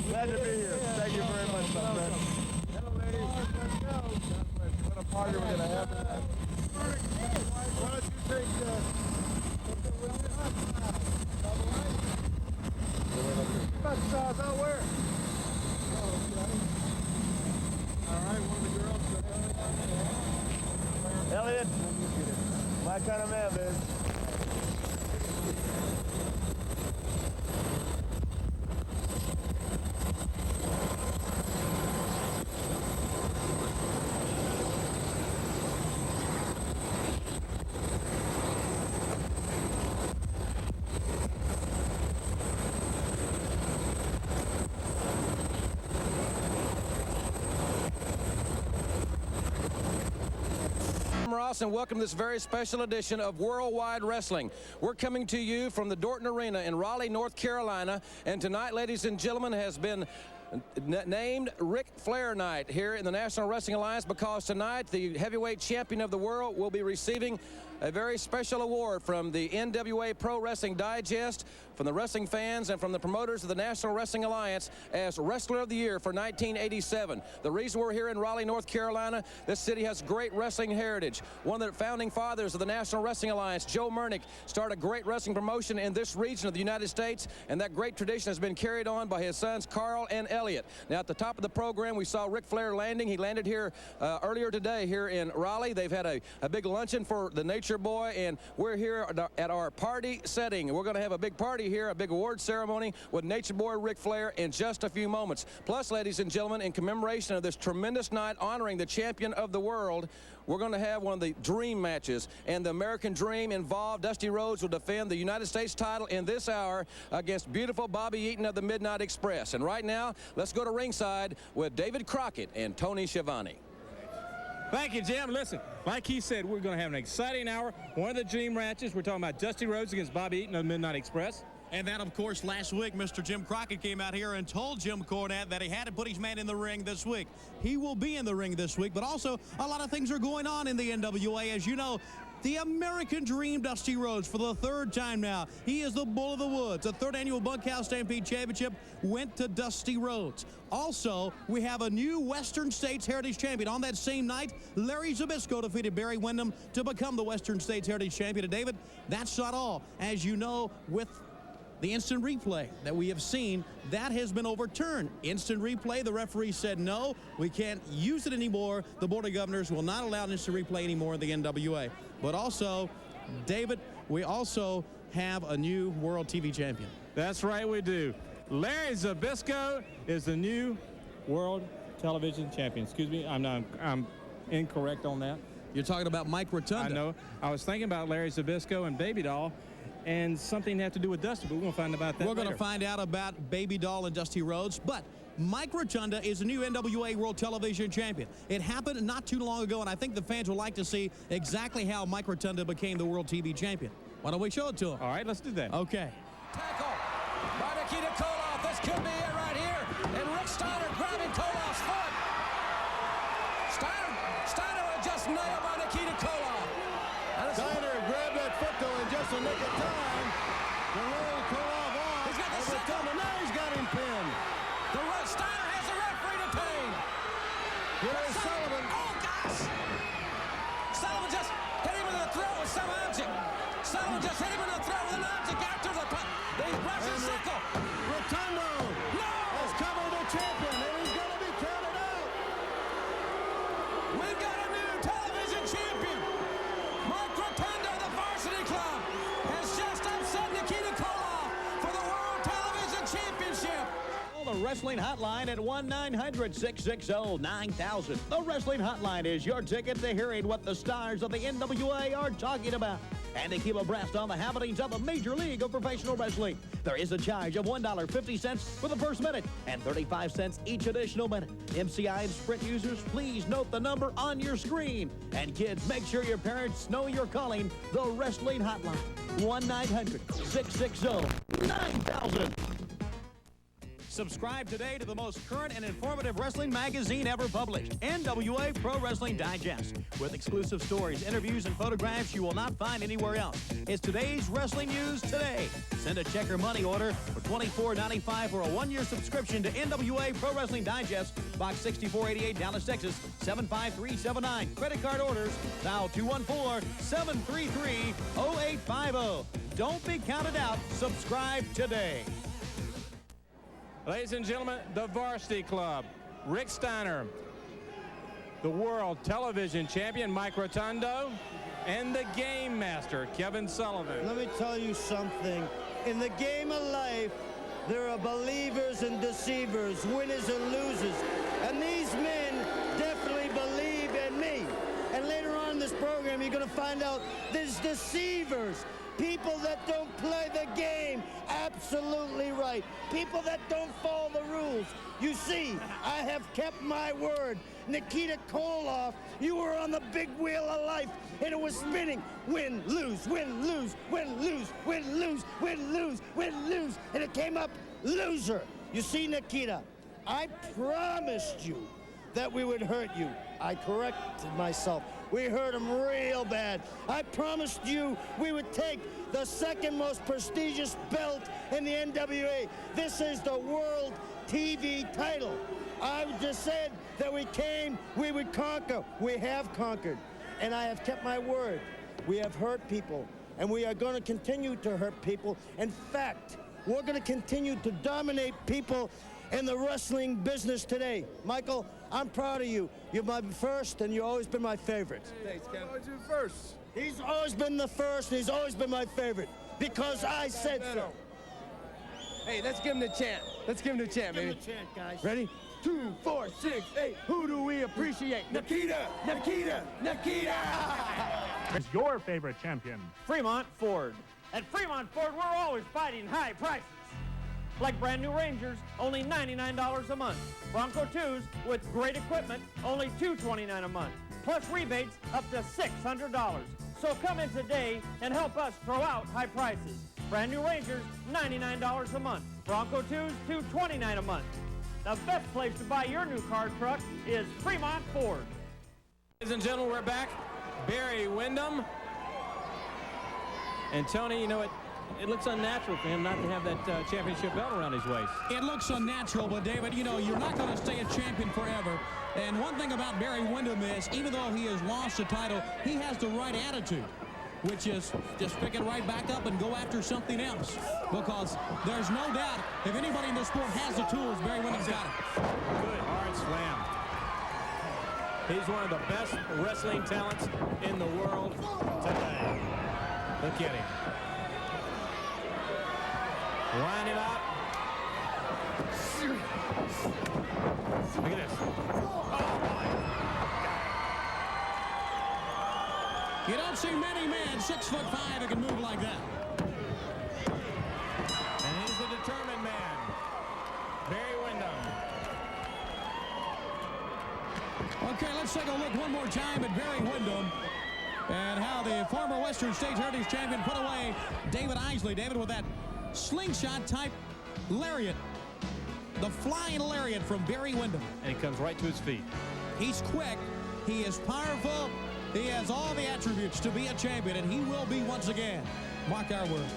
Glad to be here. Thank you very much, my friend. Hello, ladies. Let's go. What a party we're going to have tonight. Why don't you take hot sauce out where? All right, one of the girls. Elliot, my kind of man, man. Ross, and welcome to this very special edition of Worldwide Wrestling. We're coming to you from the Dorton Arena in Raleigh, North Carolina, and tonight, ladies and gentlemen, has been named Ric Flair Night here in the National Wrestling Alliance, because tonight the heavyweight champion of the world will be receiving a very special award from the NWA Pro Wrestling Digest, from the wrestling fans, and from the promoters of the National Wrestling Alliance as Wrestler of the Year for 1987. The reason we're here in Raleigh, North Carolina, this city has great wrestling heritage. One of the founding fathers of the National Wrestling Alliance, Joe Murnick, started a great wrestling promotion in this region of the United States, and that great tradition has been carried on by his sons Carl and Elliot. Now, at the top of the program, we saw Ric Flair landing. He landed here earlier today here in Raleigh. They've had a big luncheon for the Nature Boy, and we're here at our party setting. We're going to have a big party here, a big award ceremony with Nature Boy Ric Flair in just a few moments. Plus, ladies and gentlemen, in commemoration of this tremendous night honoring the champion of the world, we're going to have one of the dream matches, and the American Dream involved. Dusty Rhodes will defend the United States title in this hour against beautiful Bobby Eaton of the Midnight Express. And right now, let's go to ringside with David Crockett and Tony Schiavone. Thank you, Jim. Listen, like he said, we're going to have an exciting hour. One of the dream matches, we're talking about Dusty Rhodes against Bobby Eaton of the Midnight Express. And then, of course, last week, Mr. Jim Crockett came out here and told Jim Cornette that he had to put his man in the ring this week. He will be in the ring this week, but also a lot of things are going on in the NWA. As you know, the American Dream, Dusty Rhodes, for the third time now. He is the Bull of the Woods. The third annual Bunkhouse Stampede Championship went to Dusty Rhodes. Also, we have a new Western States Heritage Champion. On that same night, Larry Zbyszko defeated Barry Windham to become the Western States Heritage Champion. And David, that's not all. As you know, with the instant replay that we have seen, that has been overturned. Instant replay, the referee said no, we can't use it anymore. The Board of Governors will not allow instant replay anymore in the NWA. But also, David, we also have a new World TV Champion. That's right, we do. Larry Zbyszko is the new World Television Champion. Excuse me, I'm incorrect on that. You're talking about Mike Rotunda. I know. I was thinking about Larry Zbyszko and Baby Doll, and something have to do with Dusty, but we're going to find about that We're going to find out about Baby Doll and Dusty Rhodes, but Mike Rotunda is the new NWA World Television Champion. It happened not too long ago, and I think the fans would like to see exactly how Mike Rotunda became the World TV Champion. Why don't we show it to them? All right, let's do that. Okay. Tackle by Nikita Koloff. This could be it right here. And Rick Steiner grabbing Koloff's foot. Steiner was just nailed by Nikita Koloff. Steiner grabbed that foot, though, in just a nick of time to roll Koloff off. He's got the second. Now he's got him pinned. Steiner has the referee detained. Here's Sullivan. Oh, gosh. Sullivan just hit him in the throat with some object. Sullivan just hit him in the throat with an object after the Russian sickle. Rotundo has covered the champion, and he's going to be counted out. We've got a new television champion. Mike Rotunda of the Varsity Club has just upset Nikita Koloff for the World Television Championship. The Wrestling Hotline at 1-900-660-9000. The Wrestling Hotline is your ticket to hearing what the stars of the NWA are talking about and to keep abreast on the happenings of the Major League of Professional Wrestling. There is a charge of $1.50 for the first minute and 35 cents each additional minute. MCI and Sprint users, please note the number on your screen. And kids, make sure your parents know you're calling the Wrestling Hotline. 1-900-660-9000. Subscribe today to the most current and informative wrestling magazine ever published, NWA Pro Wrestling Digest, with exclusive stories, interviews, and photographs you will not find anywhere else. It's today's wrestling news today. Send a check or money order for $24.95 for a one-year subscription to NWA Pro Wrestling Digest, Box 6488, Dallas, Texas, 75379. Credit card orders, dial 214-733-0850. Don't be counted out. Subscribe today. Ladies and gentlemen, the Varsity Club, Rick Steiner, the World Television Champion, Mike Rotundo, and the Game Master, Kevin Sullivan. Let me tell you something. In the game of life, there are believers and deceivers, winners and losers. And these men definitely believe in me. And later on in this program, you're going to find out there's deceivers. People that don't play the game absolutely right. People that don't follow the rules. You see, I have kept my word. Nikita Koloff, you were on the big wheel of life, and it was spinning. Win, lose, win, lose, win, lose, win, lose, win, lose, win, lose. And it came up loser. You see, Nikita, I promised you that we would hurt you. I corrected myself. We hurt him real bad. I promised you we would take the second most prestigious belt in the NWA. This is the World TV title. I just said that we came, we would conquer. We have conquered, and I have kept my word. We have hurt people, and we are going to continue to hurt people. In fact, we're going to continue to dominate people in the wrestling business today. Michael, I'm proud of you. You're my first, and you've always been my favorite. Thanks, Kevin. Why'd you first? He's always been the first, and he's always been my favorite, because I said so. Hey, let's give him the chant. Let's give him the chant, baby. Give him the chant, guys. Ready? 2, 4, 6, 8. Who do we appreciate? Nikita! Nikita! Nikita! Who's your favorite champion? Fremont Ford. At Fremont Ford, we're always fighting high prices. Like brand new Rangers, only $99 a month. Bronco 2s with great equipment, only $229 a month. Plus rebates up to $600. So come in today and help us throw out high prices. Brand new Rangers, $99 a month. Bronco 2s, $229 a month. The best place to buy your new car or truck is Fremont Ford. Ladies and gentlemen, we're back. Barry Windham. And Tony, you know, it looks unnatural for him not to have that championship belt around his waist. It looks unnatural, but David, you know, you're not going to stay a champion forever. And one thing about Barry Windham is, even though he has lost the title, he has the right attitude, which is just pick it right back up and go after something else. Because there's no doubt, if anybody in the sport has the tools, Barry Windham's got it. Good hard slam. He's one of the best wrestling talents in the world today. Look at him. Line it out. Look at this. Oh, my. You don't see many men 6'5" who can move like that. And he's a determined man. Barry Windham. Okay, let's take a look one more time at Barry Windham and how the former Western States Heritage Champion put away David Isley. David with that slingshot-type lariat. The flying lariat from Barry Windham. And he comes right to his feet. He's quick. He is powerful. He has all the attributes to be a champion, and he will be once again. Mark our word.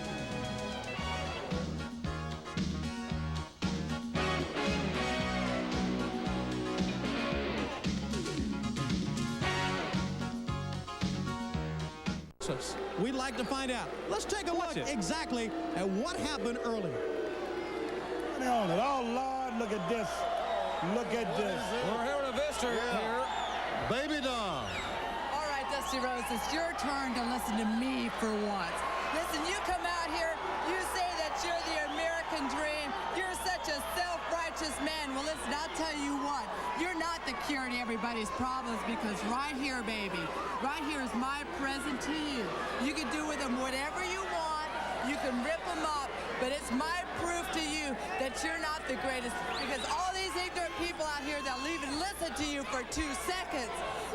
We'd like to find out. Let's take a look exactly at what happened earlier. Oh, Lord, look at this. Look at this. We're here with a visitor here. Baby doll. All right, Dusty Rose, it's your turn to listen to me for once. Listen, you come out here, you say that you're the American dream. You're such a self-righteous man. Well, listen, I'll tell you what. You're not the cure to everybody's problems, because right here, baby, right here is my present to you. You can do with them whatever you want. You can rip them up, but it's my proof to you that you're not the greatest, because all these ignorant people out here that'll even listen to you for 2 seconds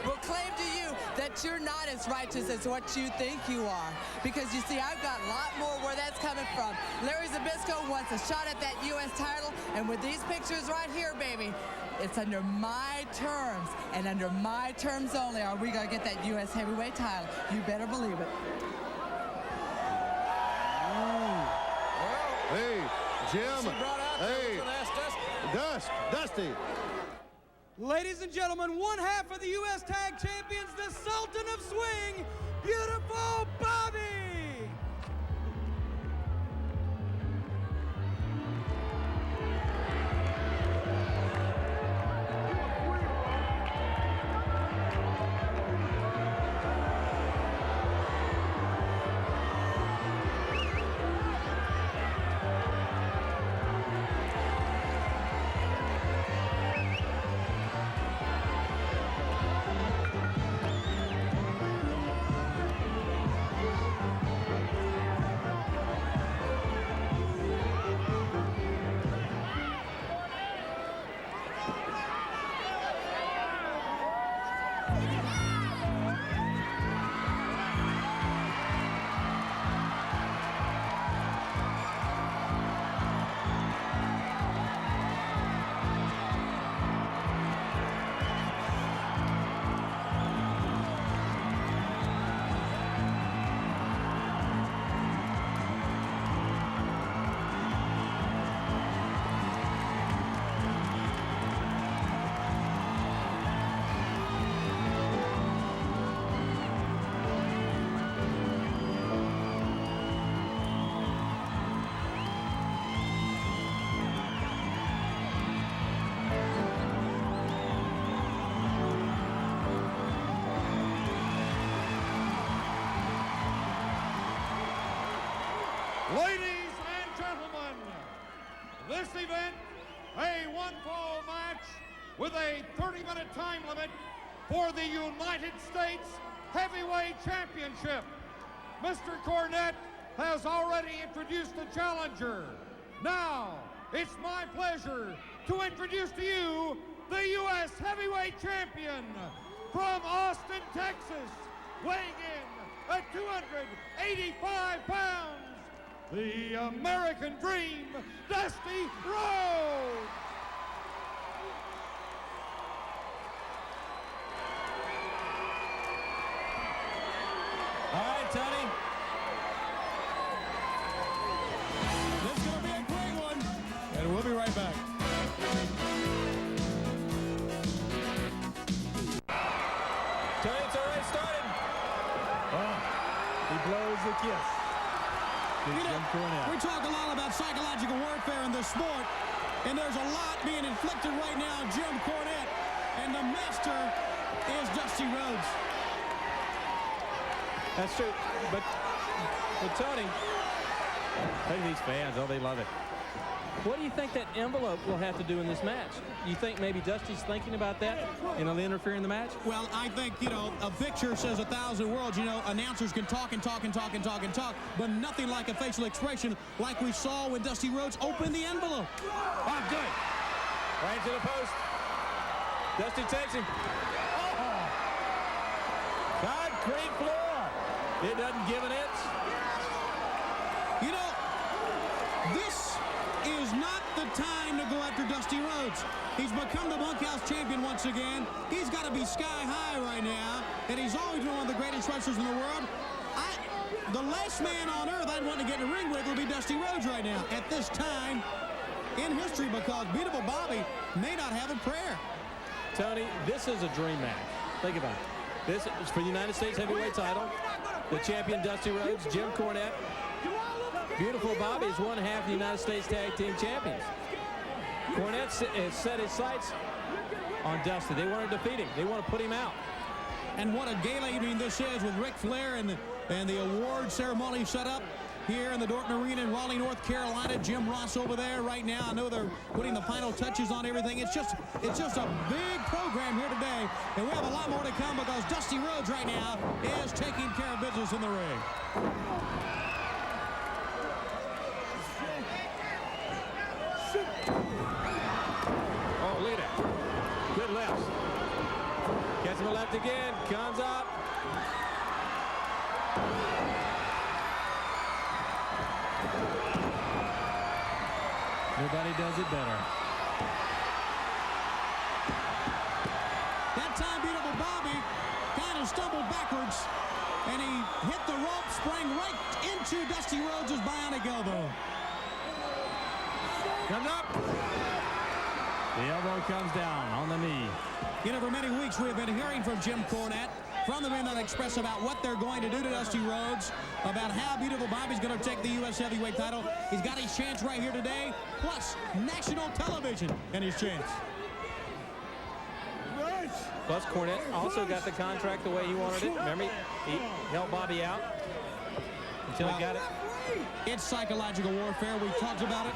will claim to you that you're not as righteous as what you think you are. Because you see, I've got a lot more where that's coming from. Larry Zbyszko wants a shot at that U.S. title, and with these pictures right here, baby, it's under my terms, and under my terms only are we going to get that U.S. heavyweight title. You better believe it. Hey, Jim. Hey, Dusty. Ladies and gentlemen, one half of the U.S. Tag Champions, the Sultan of Swing, Beautiful Bobby. Ladies and gentlemen, this event, a one-fall match with a 30-minute time limit for the United States Heavyweight Championship. Mr. Cornette has already introduced the challenger. Now, it's my pleasure to introduce to you the U.S. Heavyweight Champion from Austin, Texas, weighing in at 285 pounds, the American Dream, Dusty Rhodes. All right, Tony. This is going to be a great one, and we'll be right back. Tony, it's already started. He blows the kiss. You know, we talk a lot about psychological warfare in this sport, and there's a lot being inflicted right now on Jim Cornette, and the master is Dusty Rhodes. That's true, but Tony, look at these fans. Oh, they love it. What do you think that envelope will have to do in this match? You think maybe Dusty's thinking about that and he'll interfere in the match? Well, I think, you know, a picture says 1,000 words. You know, announcers can talk and talk and talk and talk and talk, but nothing like a facial expression like we saw when Dusty Rhodes opened the envelope. Oh, good. Right into the post. Dusty takes him. Oh. Concrete floor. It doesn't give an inch. You know, this is not the time to go after Dusty Rhodes. He's become the bunkhouse champion once again. He's got to be sky high right now, and he's always been one of the greatest wrestlers in the world. The last man on earth I'd want to get in the ring with would be Dusty Rhodes right now at this time in history, because Beautiful Bobby may not have a prayer. Tony, this is a dream match. Think about it. This is for the United States Heavyweight title. The champion Dusty Rhodes, Jim Cornette. Beautiful Bobby is one half the United States Tag Team Champions. Cornette has set his sights on Dusty. They want to defeat him. They want to put him out. And what a gala evening this is, with Ric Flair and the award ceremony set up here in the Dorton Arena in Raleigh, North Carolina. Jim Ross over there right now. I know they're putting the final touches on everything. It's just a big program here today, and we have a lot more to come, because Dusty Rhodes right now is taking care of business in the ring. Oh, lead it. Good left. Gets him a left again. Comes up. Nobody does it better. That time, Beautiful Bobby kind of stumbled backwards, and he hit the rope, sprang right into Dusty Rhodes' bionic elbow. Comes up. The elbow comes down on the knee. You know, for many weeks we have been hearing from Jim Cornette, from the Midnight Express, about what they're going to do to Dusty Rhodes, about how Beautiful Bobby's going to take the U.S. heavyweight title. He's got his chance right here today, plus national television and his chance. Plus, Cornette also got the contract the way he wanted it. Remember, he held Bobby out until he got it. It's psychological warfare. We talked about it.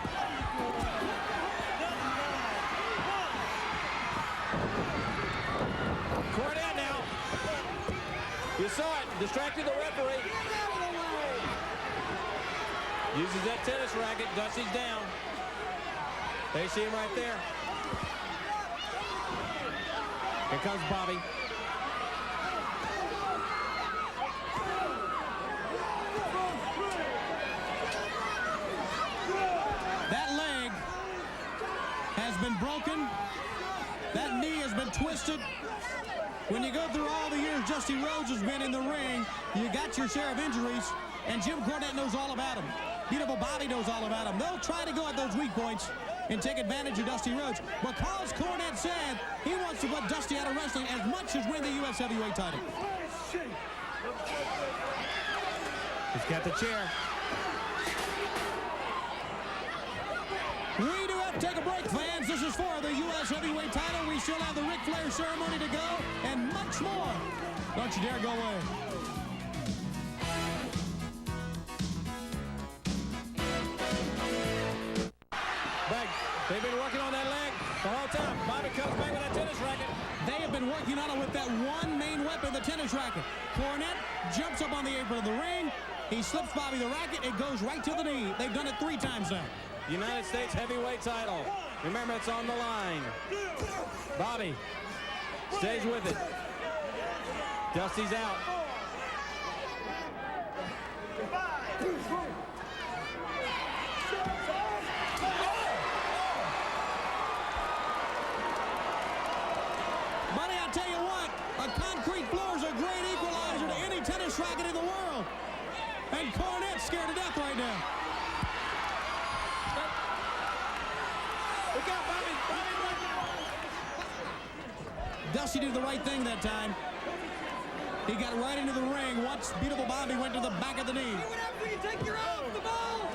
Cornette now. You saw it. Distracted the referee. Uses that tennis racket. Dusty's down. They see him right there. Here comes Bobby. That leg has been broken. That knee has been twisted. When you go through all the years Dusty Rhodes has been in the ring, you got your share of injuries, and Jim Cornette knows all about them. Beautiful Bobby knows all about them. They'll try to go at those weak points and take advantage of Dusty Rhodes, because Cornette said he wants to put Dusty out of wrestling as much as win the U.S. heavyweight title. He's got the chair. We do have to take a break, fans. This is for the U.S. heavyweight title. We still have the Ric Flair ceremony to go and much more. Don't you dare go away. They've been working on that leg the whole time. Bobby comes back with that tennis racket. They have been working on it with that one main weapon, the tennis racket. Cornette jumps up on the apron of the ring. He slips Bobby the racket. It goes right to the knee. They've done it 3 times now. United States heavyweight title. Remember, it's on the line. Bobby stays with it. Dusty's out. Buddy, I'll tell you what, a concrete floor is a great equalizer to any tennis racket in the world. And Cornette's scared to death right now. Look out, Bobby. Dusty did the right thing that time. He got right into the ring once Beautiful Bobby went to the back of the knee. Take your eye off the ball.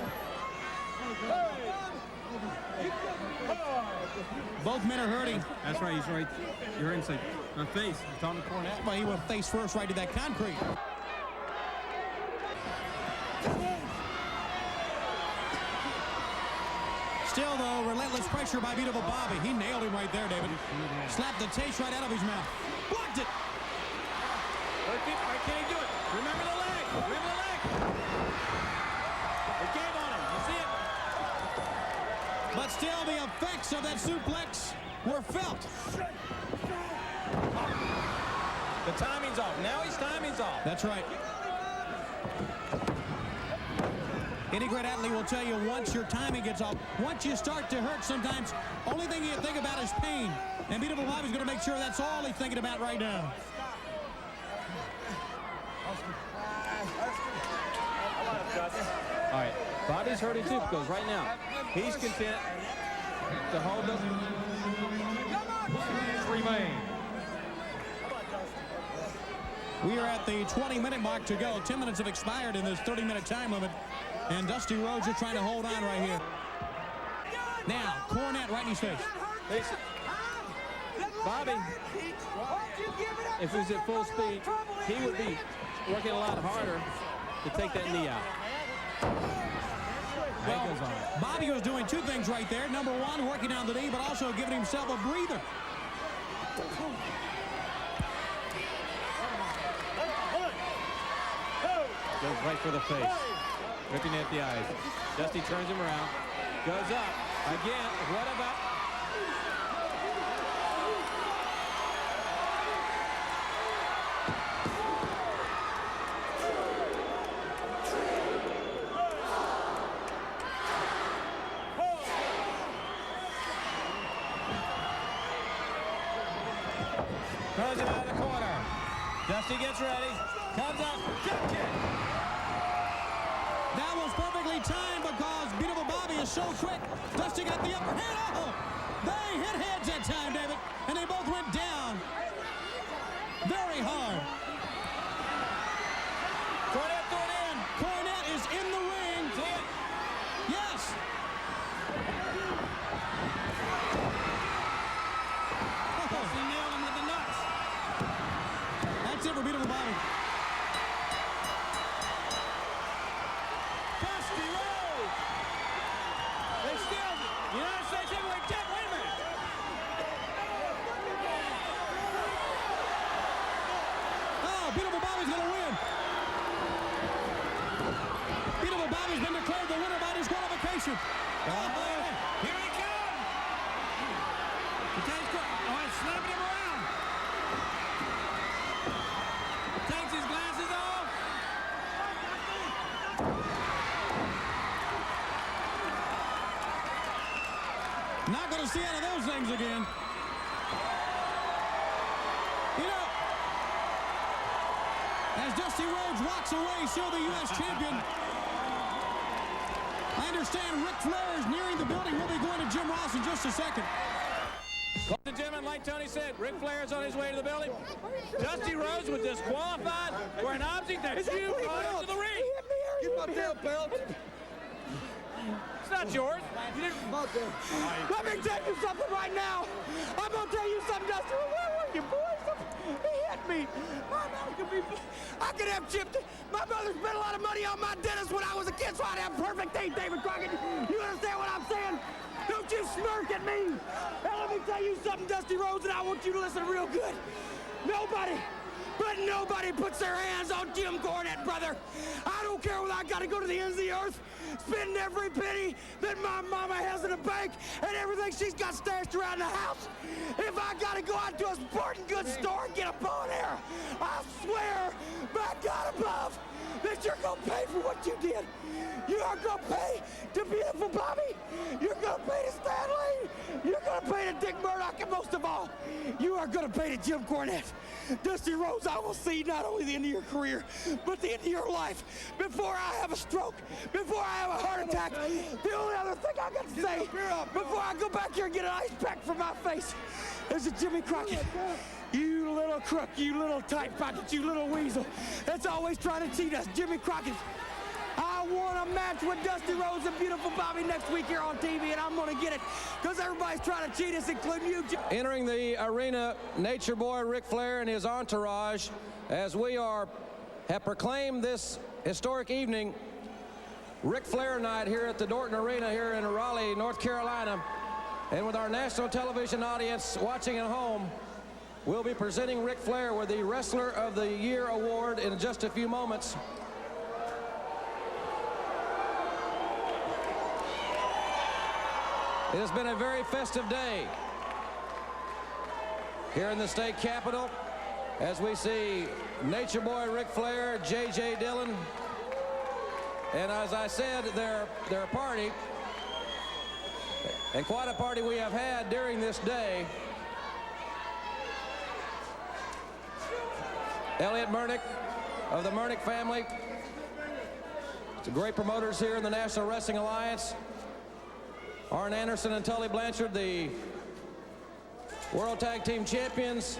Both men are hurting. That's right, he's right. You're in on face. He's on the Cornette. Well, he went face first right to that concrete. Still, though, relentless pressure by Beautiful Bobby. He nailed him right there, David. Slapped the taste right out of his mouth. Blocked it. Why can't he do it? Remember the leg. Remember the leg. It gave on him. You see it? But still, the effects of that suplex were felt. The timing's off. Now his timing's off. That's right. Any great athlete will tell you once your timing gets off, once you start to hurt sometimes, only thing you think about is pain. And Beautiful Bobby's going to make sure that's all he's thinking about right now. All right, Bobby's hurting too, because right now he's content to hold them. Remain. We are at the 20-minute mark to go. 10 minutes have expired in this 30-minute time limit. And Dusty Rhodes is trying to hold on right here. Now, Cornette right in his face. Bobby, if he was at full speed, he would be working a lot harder to take that knee out. Well, Bobby was doing 2 things right there. Number 1, working down the knee, but also giving himself a breather. Goes right for the face. Ripping at the eyes. Dusty turns him around. Goes up. Again, what about... Throws him out of the corner. Dusty gets ready. Comes up. Jump kick. That was perfectly perfectly timed because Beautiful Bobby is so quick. Dusty got the upper hand. Oh, they hit heads that time, David, and they both went down very hard. Cornette threw it in. Cornette is in the ring. Yes. Dusty nailed him with the nuts. That's it for Beautiful Bobby. Dusty Rhodes. They still, United States heavyweight champ. Wait a minute. Oh, Beautiful Bobby's going to win. Beautiful Bobby's been declared the winner by disqualification. Here he comes. He's slapping him around. Takes his glasses off. Not going to see out of those things again. You know, as Dusty Rhodes walks away, still the U.S. champion, I understand Ric Flair is nearing the building. We'll be going to Jim Ross in just a second. Ladies and gentlemen, like Tony said, Ric Flair is on his way to the building. Dusty Rhodes was disqualified for an object that you brought into the ring. Get my tail belt. It's not yours. You didn't. Let me tell you something right now. I'm going to tell you something, Dusty. Where were you, boys? He hit me. I could have chipped it. My mother spent a lot of money on my dentist when I was a kid, so I'd have perfect teeth, David Crockett. You understand what I'm saying? Don't you smirk at me. Now, let me tell you something, Dusty Rhodes, and I want you to listen real good. Nobody puts their hands on Jim Cornette, brother. I don't care whether I got to go to the ends of the earth, spend every penny that my mama has in the bank and everything she's got stashed around the house. If I got to go out to a sporting goods store and get a bow and arrow, I swear by God above that you're going to pay for what you did. You are going to pay to Beautiful Bobby. You're going to pay to Stanley. You're going to pay to Dick Murdoch, and most of all, you are going to pay to Jim Cornette. Dusty Rhodes, I will see not only the end of your career, but the end of your life. Before I have a stroke, before I have a heart attack, the only other thing I got to say, before I go back here and get an ice pack for my face, is that Jimmy Crockett, you little crook, you little tight pocket, you little weasel, that's always trying to cheat us. Jimmy Crockett, I want a match with Dusty Rhodes and Beautiful Bobby next week here on TV, and I'm going to get it because everybody's trying to cheat us, including you. Entering the arena, Nature Boy Ric Flair and his entourage, as we have proclaimed this historic evening, Ric Flair night here at the Dorton Arena here in Raleigh, North Carolina. And with our national television audience watching at home, we'll be presenting Ric Flair with the Wrestler of the Year award in just a few moments. It has been a very festive day here in the state capitol as we see Nature Boy Ric Flair, J.J. Dillon, and as I said, their party, and quite a party we have had during this day. Elliot Murnick of the Murnick family, the great promoters here in the National Wrestling Alliance. Arn Anderson and Tully Blanchard, the World Tag Team Champions.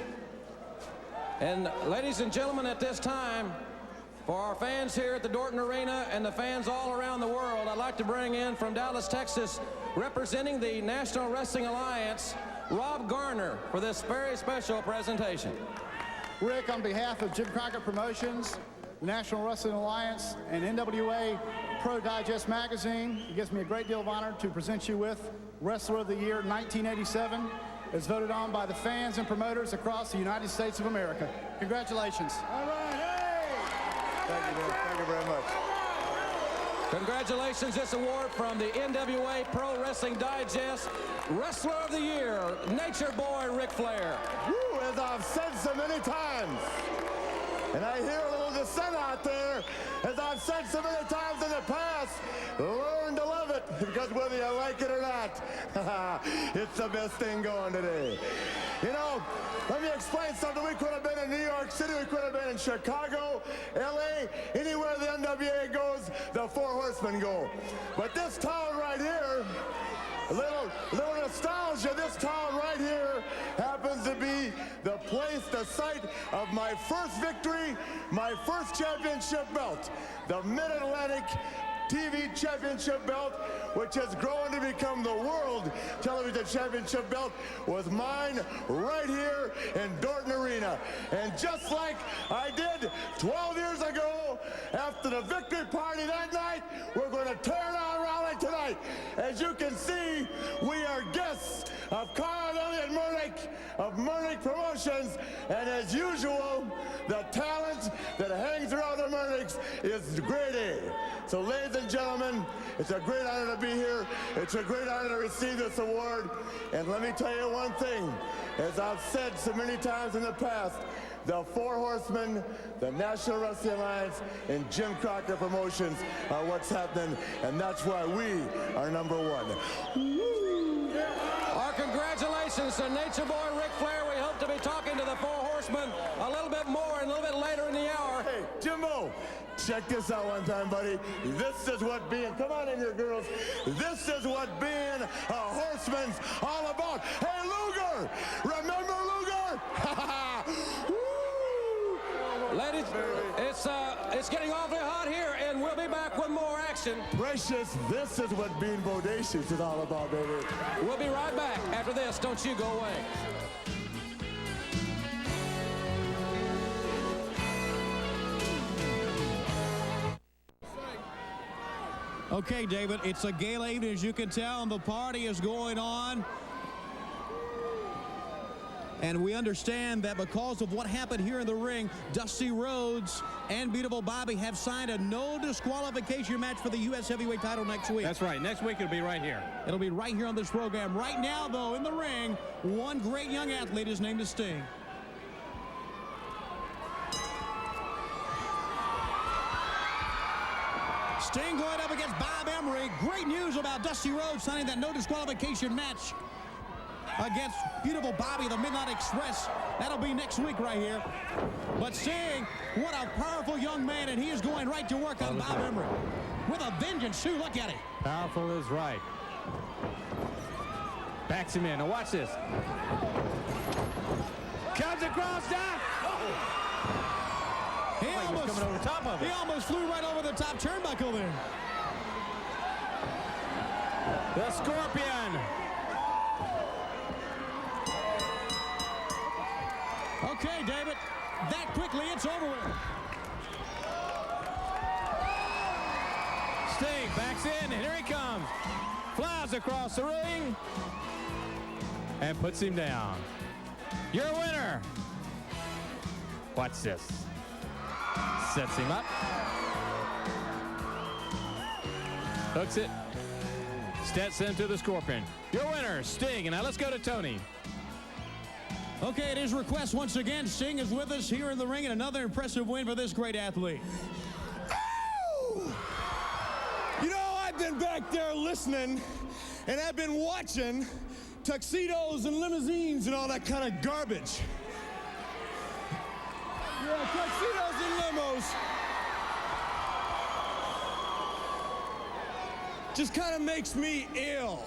And ladies and gentlemen, at this time, for our fans here at the Dorton Arena and the fans all around the world, I'd like to bring in from Dallas, Texas, representing the National Wrestling Alliance, Rob Garner, for this very special presentation. Rick, on behalf of Jim Crockett Promotions, National Wrestling Alliance, and NWA Pro Digest Magazine, it gives me a great deal of honor to present you with Wrestler of the Year 1987, as voted on by the fans and promoters across the United States of America. Congratulations. All right, hey! Thank you, man. Thank you very much. Congratulations, this award from the NWA Pro Wrestling Digest, Wrestler of the Year, Nature Boy Ric Flair. Woo, as I've said so many times, and I hear a little dissent out there, as I've said so many times in the past, learn to love it, because whether you like it or not, it's the best thing going today. You know, let me explain something. We could have been in New York City. We could have been in Chicago, L.A., anywhere the NWA goes, the Four Horsemen go. But this town right here, a little nostalgia, this town right here happens to be the place, the site of my first victory, my first championship belt, the Mid-Atlantic TV championship belt, which has grown to become the World Television Championship belt, was mine right here in Dorton Arena. And just like I did 12 years ago, after the victory party that night, we're going to tear down Raleigh tonight. As you can see, we are guests of Carl Elliott Murnick of Murnick Promotions, and as usual, the talent that hangs around the Murnicks is grade A. So ladies and gentlemen, it's a great honor to be here. It's a great honor to receive this award. And let me tell you one thing, as I've said so many times in the past, the Four Horsemen, the National Wrestling Alliance, and Jim Crockett Promotions are what's happening, and that's why we are number one. Woo! Our congratulations to Nature Boy Ric Flair. We hope to be talking to the Four Horsemen a little bit more and a little bit later in the hour. Hey, Jimbo, check this out one time, buddy. This is what being, come on in here, girls. This is what being a horseman's all about. Hey, Luger, remember Luger? Ladies, it's getting awfully hot here, and we'll be back with more action. Precious, this is what being bodacious is all about, baby. We'll be right back after this. Don't you go away. Okay, David, it's a gala evening, as you can tell, and the party is going on. And we understand that because of what happened here in the ring, Dusty Rhodes and Beautiful Bobby have signed a no disqualification match for the U.S. heavyweight title next week. That's right. Next week it'll be right here. It'll be right here on this program. Right now, though, in the ring, one great young athlete is named as Sting. Sting going up against Bob Emery. Great news about Dusty Rhodes signing that no disqualification match against Beautiful Bobby, the Midnight Express. That'll be next week right here. But Sting, what a powerful young man, and he is going right to work on Bob Emery with a vengeance, too. Look at him. Powerful is right. Backs him in. Now watch this. Comes across down. Coming over the top of it. He almost flew right over the top turnbuckle there. The Scorpion. Okay, David, that quickly, it's over with. Sting backs in, and here he comes. Flies across the ring and puts him down. Your winner. Watch this. Sets him up. Hooks it. Steps into the Scorpion. Your winner, Sting. And now let's go to Tony. Okay, at his request once again, Sting is with us here in the ring, and another impressive win for this great athlete. Oh! You know, I've been back there listening, and I've been watching tuxedos and limousines and all that kind of garbage. Yeah, tuxedos and limos. Just kind of makes me ill.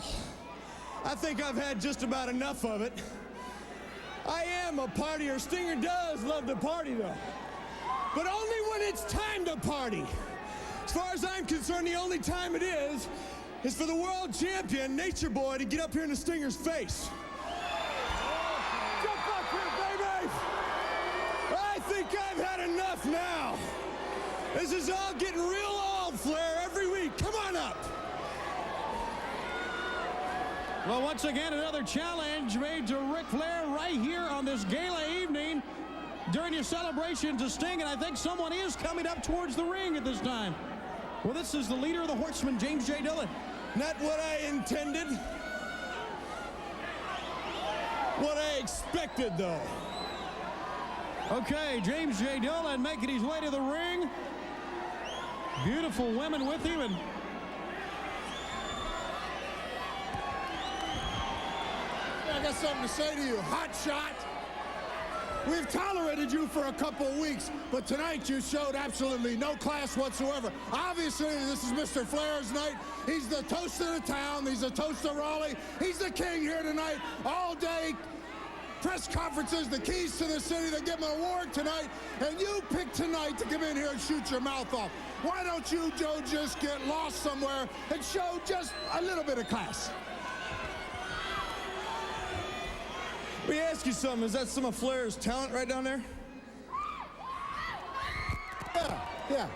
I think I've had just about enough of it. I am a partier. Stinger does love to party, though. But only when it's time to party. As far as I'm concerned, the only time it is for the world champion, Nature Boy, to get up here in the Stinger's face. Jump up here, baby! I think I've had enough now. This is all getting real old, Flair, every week. Come on up. Well, once again, another challenge made to Ric Flair right here on this gala evening during your celebration to Sting, and I think someone is coming up towards the ring at this time. Well, this is the leader of the Horsemen, James J. Dillon. Not what I intended. What I expected, though. Okay, James J. Dillon making his way to the ring. Beautiful women with him, and got something to say to you, hot shot. We've tolerated you for a couple of weeks, but tonight you showed absolutely no class whatsoever. Obviously, this is Mr. Flair's night. He's the toast of the town. He's the toast of Raleigh. He's the king here tonight, all day. Press conferences, the keys to the city. They give him an award tonight, and you picked tonight to come in here and shoot your mouth off. Why don't you, Joe, just get lost somewhere and show just a little bit of class? Let me ask you something. Is that some of Flair's talent right down there? Yeah,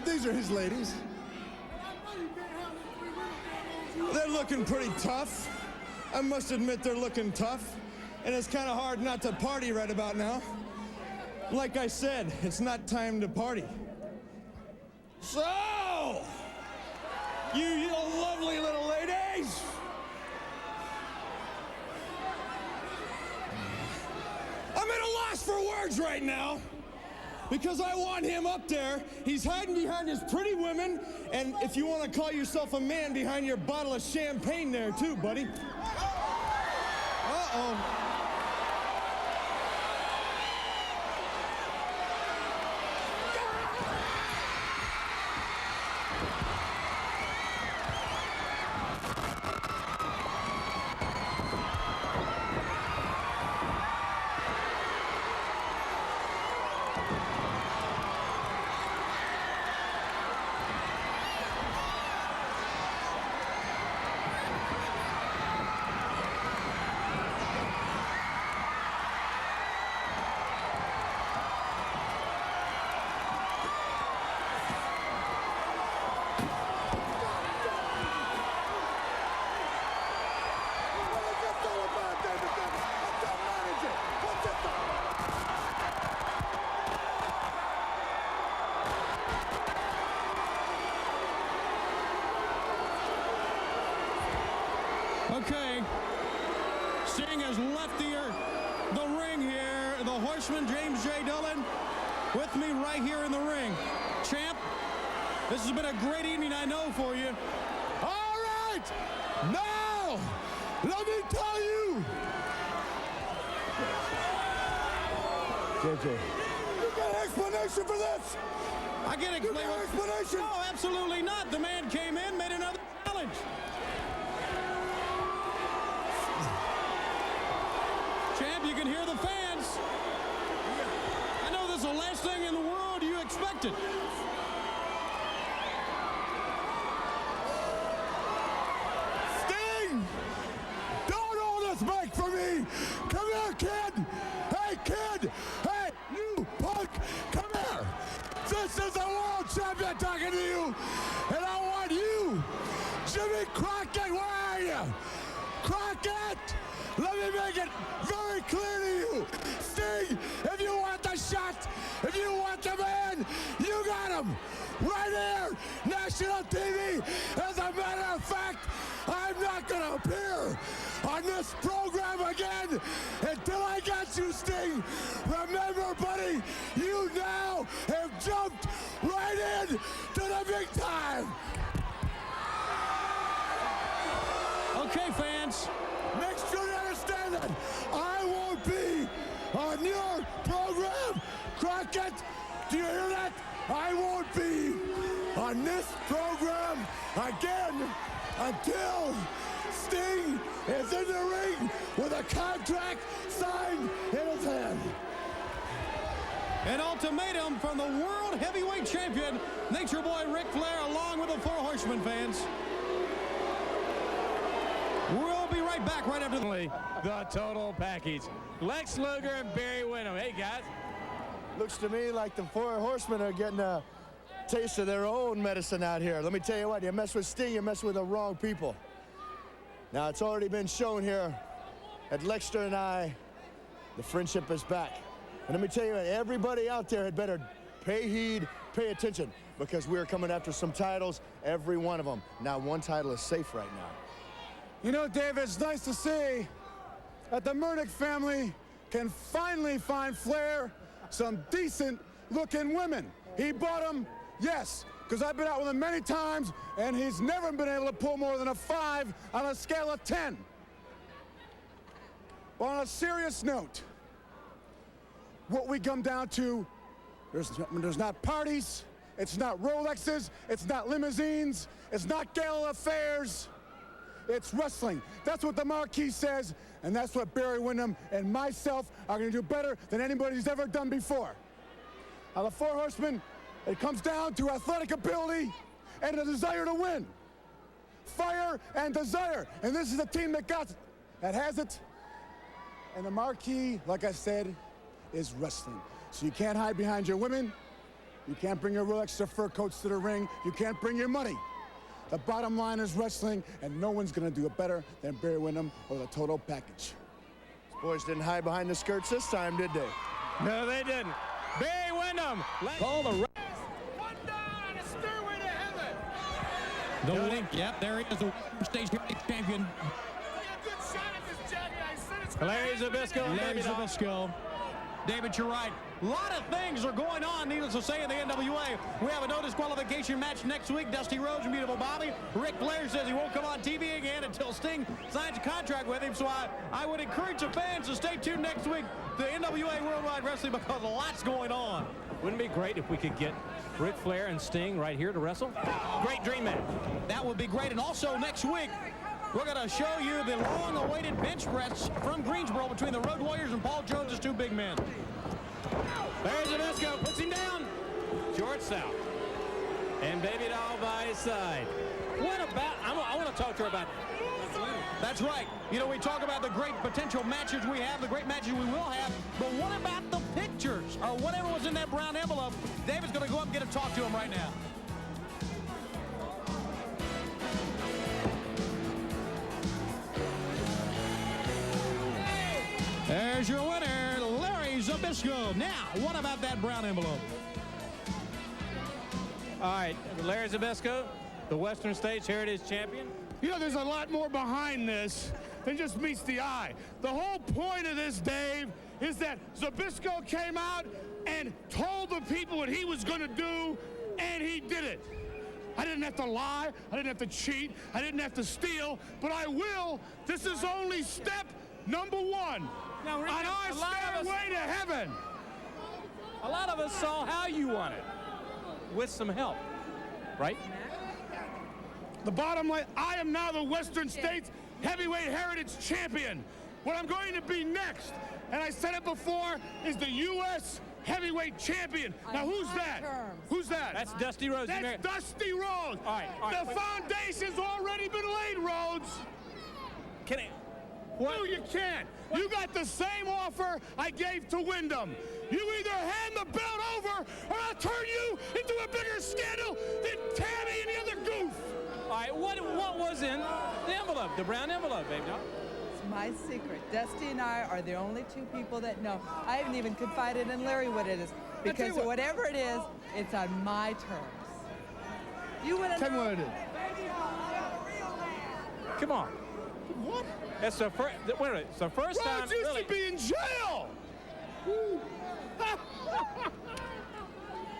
these are his ladies. They're looking pretty tough. I must admit they're looking tough, and it's kind of hard not to party right about now. Like I said, it's not time to party. So, you lovely little ladies, I'm at a loss for words right now because I want him up there. He's hiding behind his pretty women, and if you want to call yourself a man, behind your bottle of champagne there too, buddy. Uh-oh. Okay, Sting has left the ring here. The Horseman, James J. Dillon, with me right here in the ring. Champ, this has been a great evening, I know, for you. All right, now, let me tell you. JJ, you got an explanation for this? I get an explanation? No, absolutely not. The man came in, made another challenge. Champ, you can hear the fans. I know this is the last thing in the world you expected. Sting! Don't hold us back from me! Come here, kid! Hey, kid! Hey, you punk! Come here! This is the world champion talking to you! And I want you, Jimmy Crockett, where are you? Crockett! Let me make it very clear to you. Sting, if you want the shot, if you want the man, you got him. Right here, national TV. As a matter of fact, I'm not going to appear on this program again until I got you, Sting. Remember, buddy, you now have jumped right in to the big time. Okay, fans. Make sure you understand that I won't be on your program, Crockett. Do you hear that? I won't be on this program again until Sting is in the ring with a contract signed in his hand. An ultimatum from the World Heavyweight Champion, Nature Boy Ric Flair, along with the Four Horsemen, fans. We'll be right back right after the total package. Lex Luger and Barry Windham. Hey, guys. Looks to me like the Four Horsemen are getting a taste of their own medicine out here. Let me tell you what, you mess with Sting, you mess with the wrong people. Now, it's already been shown here at Lexter and I, the friendship is back. And let me tell you what, everybody out there had better pay heed, pay attention, because we're coming after some titles, every one of them. Now, one title is safe right now. You know, David, it's nice to see that the Murdoch family can finally find Flair some decent-looking women. He bought them, yes, because I've been out with him many times, and he's never been able to pull more than a 5 on a scale of 10. But on a serious note, what we come down to, there's not parties, it's not Rolexes, it's not limousines, it's not gala affairs, it's wrestling. That's what the marquee says, and that's what Barry Windham and myself are going to do better than anybody's ever done before. Now, the Four Horsemen, it comes down to athletic ability and a desire to win. Fire and desire, and this is the team that has it. And the marquee, like I said, is wrestling. So you can't hide behind your women. You can't bring your Rolex or fur coats to the ring. You can't bring your money. The bottom line is wrestling, and no one's going to do it better than Barry Windham or the total package. These boys didn't hide behind the skirts this time, did they? No, they didn't. Barry Windham. Call the One down on a stairway to heaven. The link, yep, there he is, the stage champion. Larry Zbyszko. Larry Zbyszko. David, you're right. A lot of things are going on, needless to say, in the NWA. We have a no disqualification match next week. Dusty Rhodes and Beautiful Bobby. Ric Flair says he won't come on TV again until Sting signs a contract with him. So I would encourage the fans to stay tuned next week to NWA Worldwide Wrestling because a lot's going on. Wouldn't it be great if we could get Ric Flair and Sting right here to wrestle? Great dream match. That would be great. And also next week, we're going to show you the long-awaited bench press from Greensboro between the Road Warriors and Paul Jones' two big men. Larry Zbyszko puts him down. Short south. And Baby Doll by his side. What about, I want to talk to her about That's right. You know, we talk about the great potential matches we have, the great matches we will have, but what about the pictures or whatever was in that brown envelope? David's going to go up and get a talk to him right now. There's your winner, Larry Zbyszko. Now, what about that brown envelope? All right, Larry Zbyszko, the Western States Heritage Champion. You know, there's a lot more behind this than just meets the eye. The whole point of this, Dave, is that Zbyszko came out and told the people what he was going to do, and he did it. I didn't have to lie. I didn't have to cheat. I didn't have to steal, but I will. This is only step number one Now, on our stairway to heaven. A lot of us saw how you won it with some help, right? The bottom line, I am now the Western States Heavyweight Heritage Champion. What I'm going to be next, and I said it before, is the U.S. Heavyweight Champion. Now, who's that? Who's that? That's Dusty Rhodes. That's Dusty Rhodes. All right. The foundation's already been laid, Rhodes. Can I? No, you can't. You got the same offer I gave to Windham. You either hand the belt over, or I'll turn you into a bigger scandal than Tammy and the other goof. All right, what was in the envelope, the brown envelope, baby doll? It's my secret. Dusty and I are the only two people that know. I haven't even confided in Larry what it is, because whatever it is, it's on my terms. You want to Tell me what it is. Come on. What? It's the first. Wait a minute. It's the first time. Rhodes used Really. to be in jail.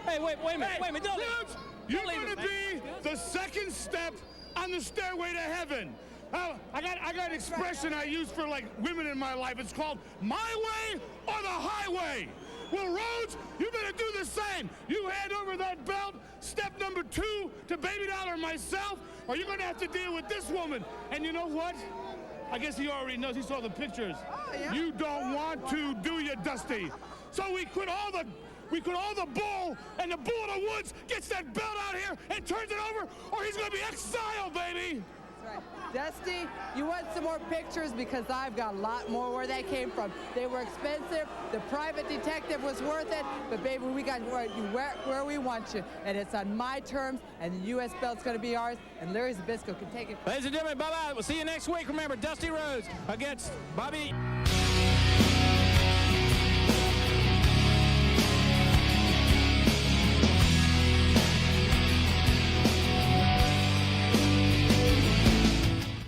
Hey, wait a minute. Wait a minute. Don't Rhodes, you're going to be the second step on the stairway to heaven. I got an expression I use for like women in my life. It's called my way or the highway. Well, Rhodes, you better do the same. You hand over that belt, step number 2 to Baby Doll or myself, or you're going to have to deal with this woman. And you know what? I guess he already knows. He saw the pictures. Oh, yeah. You don't want to, do you, Dusty? So we quit all the bull, and the bull of the woods gets that belt out here and turns it over, or he's going to be exiled, baby. That's right. Dusty, you want some more pictures? Because I've got a lot more where they came from. They were expensive. The private detective was worth it. But, baby, we got where we want you. And it's on my terms, and the U.S. belt's going to be ours, and Larry Zbyszko can take it. Ladies and gentlemen, bye-bye. We'll see you next week. Remember, Dusty Rhodes against Bobby.